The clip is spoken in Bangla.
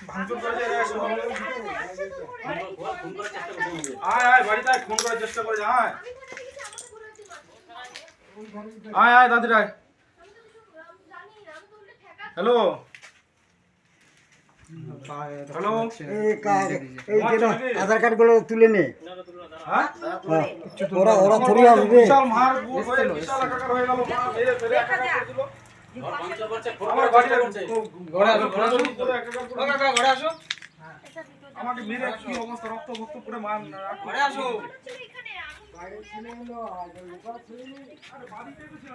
ভাঙচুর করেছে আয় আয় বাড়িতে আয়, ফোন করার চেষ্টা করে যা। আয় আয় আয় দাদির আয়। হ্যালো হ্যালো, আধার কার্ড গুলো তুলে নে। হ্যাঁ ওরা ওরা থরি আসবে। বিশাল মার বিশাল একাকার হয়ে গেল। মা মেরে ফেলে একাকার করছিল। আমার বাড়ি ঘরে আসো, ঘরে আসো, ঘরে আসো। আমাকে মেরে কি অবস্থা, রক্ত ভক্ত পুরো মান। ঘরে আসো। বাইরে ছিল হলো আর লোকাল ছিল। আরে বাড়িতে তো ছিল।